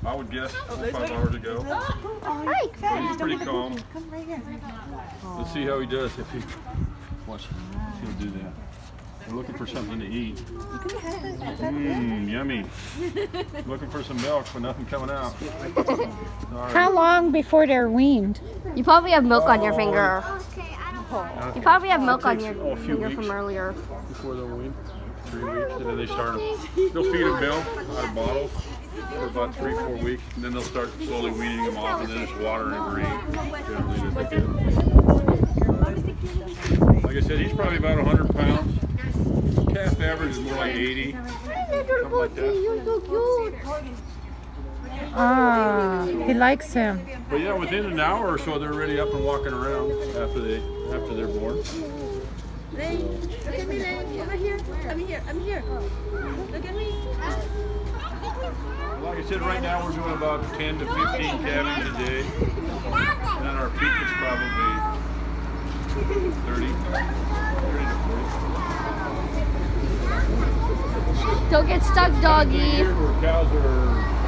I would guess 5 hours ago. Hi, But he's pretty calm. Come right here. Let's see how he does. If he watch, if he'll do that. We're looking for something to eat. Yummy. Looking for some milk, but nothing coming out. All right. How long before they're weaned? You probably have milk on your finger. Okay, I don't You probably have milk on takes your a few finger weeks. from earlier. Before they'll wean. 3 weeks, and then they start them. They'll feed them milk out of bottles for about 3-4 weeks, and then they'll start slowly weaning them off, and then it's water and grain. Generally, that they get. Like I said, he's probably about 100 pounds. Calf average is more like 80. Something like that. You're so cute. Ah, he likes him. But yeah, within an hour or so, they're already up and walking around after they're born. Lane, look at me, Lane. Come here. I'm here. I'm here. Look at me. Like I said, right now we're doing about 10 to 15 calvings a day, and then our peak is probably 30 to 40. Don't get stuck, doggy. Here where cows are